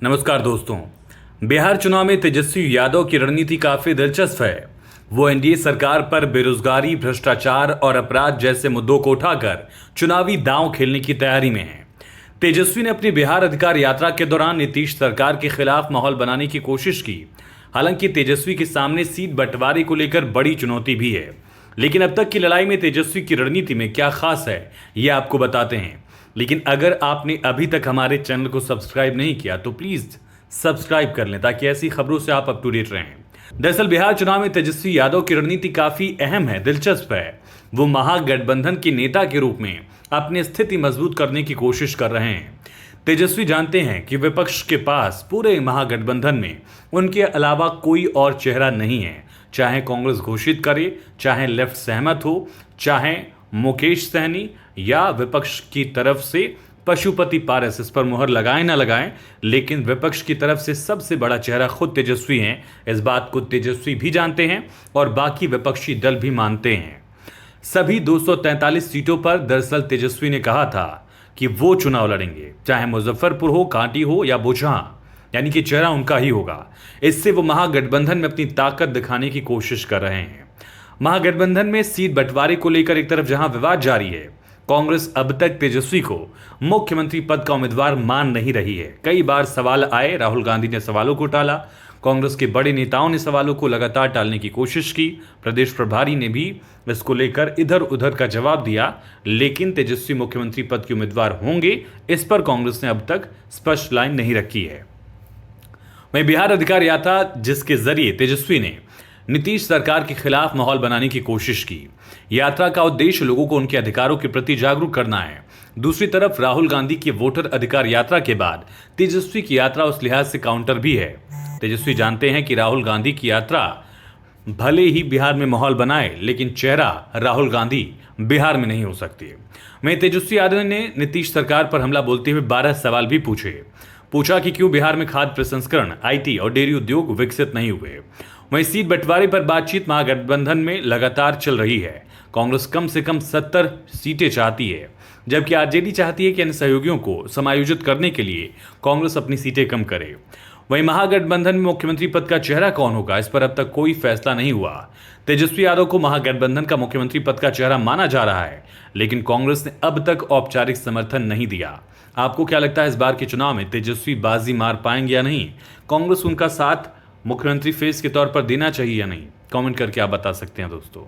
नमस्कार दोस्तों। बिहार चुनाव में तेजस्वी यादव की रणनीति काफी दिलचस्प है। वो एनडीए सरकार पर बेरोजगारी, भ्रष्टाचार और अपराध जैसे मुद्दों को उठाकर चुनावी दांव खेलने की तैयारी में है। तेजस्वी ने अपनी बिहार अधिकार यात्रा के दौरान नीतीश सरकार के खिलाफ माहौल बनाने की कोशिश की। हालांकि तेजस्वी के सामने सीट बंटवारे को लेकर बड़ी चुनौती भी है, लेकिन अब तक की लड़ाई में तेजस्वी की रणनीति में क्या खास है ये आपको बताते हैं। लेकिन अगर आपने अभी तक हमारे चैनल को सब्सक्राइब नहीं किया तो प्लीज सब्सक्राइब कर लें ताकि ऐसी खबरों से आप अप टू डेट रहें। दरअसल बिहार चुनाव में तेजस्वी यादव की रणनीति काफी अहम है, दिलचस्प है। वो महागठबंधन के नेता के रूप में अपनी स्थिति मजबूत करने की कोशिश कर रहे हैं। तेजस्वी जानते हैं कि विपक्ष के पास पूरे महागठबंधन में उनके अलावा कोई और चेहरा नहीं है। चाहे कांग्रेस घोषित करे, चाहे लेफ्ट सहमत हो, चाहे मुकेश सहनी या विपक्ष की तरफ से पशुपति पारस इस पर मुहर लगाएं ना लगाएं, लेकिन विपक्ष की तरफ से सबसे बड़ा चेहरा खुद तेजस्वी हैं। इस बात को तेजस्वी भी जानते हैं और बाकी विपक्षी दल भी मानते हैं। सभी 243 सीटों पर दरअसल तेजस्वी ने कहा था कि वो चुनाव लड़ेंगे, चाहे मुजफ्फरपुर हो, कांटी हो या बुचहां, यानी कि चेहरा उनका ही होगा। इससे वो महागठबंधन में अपनी ताकत दिखाने की कोशिश कर रहे हैं। महागठबंधन में सीट बंटवारे को लेकर एक तरफ जहां विवाद जारी है, कांग्रेस अब तक तेजस्वी को मुख्यमंत्री पद का उम्मीदवार मान नहीं रही है। कई बार सवाल आए, राहुल गांधी ने सवालों को टाला, कांग्रेस के बड़े नेताओं ने सवालों को लगातार टालने की कोशिश की, प्रदेश प्रभारी ने भी इसको लेकर इधर उधर का जवाब दिया, लेकिन तेजस्वी मुख्यमंत्री पद के उम्मीदवार होंगे, इस पर कांग्रेस ने अब तक स्पष्ट लाइन नहीं रखी है। वहीं बिहार अधिकार यात्रा, जिसके जरिए तेजस्वी ने नीतीश सरकार के खिलाफ माहौल बनाने की कोशिश की। यात्रा का उद्देश्य लोगों को उनके अधिकारों के प्रति जागरूक करना है। दूसरी तरफ राहुल गांधी की वोटर अधिकार यात्रा के बाद तेजस्वी की यात्रा उस लिहाज से काउंटर भी है। तेजस्वी जानते हैं कि राहुल गांधी की यात्रा भले ही बिहार में माहौल बनाए, लेकिन चेहरा राहुल गांधी बिहार में नहीं हो सकती। वहीं तेजस्वी यादव ने नीतीश सरकार पर हमला बोलते हुए 12 सवाल भी पूछा कि क्यों बिहार में खाद्य प्रसंस्करण, आईटी और डेयरी उद्योग विकसित नहीं हुए। वहीं सीट बंटवारे पर बातचीत महागठबंधन में लगातार चल रही है। कांग्रेस कम से कम 70 सीटें चाहती है, जबकि आरजेडी चाहती है कि अन्य सहयोगियों को समायोजित करने के लिए कांग्रेस अपनी सीटें कम करे। वहीं महागठबंधन में मुख्यमंत्री पद का चेहरा कौन होगा, इस पर अब तक कोई फैसला नहीं हुआ। तेजस्वी यादव को महागठबंधन का मुख्यमंत्री पद का चेहरा माना जा रहा है, लेकिन कांग्रेस ने अब तक औपचारिक समर्थन नहीं दिया। आपको क्या लगता है, इस बार के चुनाव में तेजस्वी बाजी मार पाएंगे या नहीं? कांग्रेस उनका साथ मुख्यमंत्री फेस के तौर पर देना चाहिए या नहीं? कमेंट करके आप बता सकते हैं दोस्तों।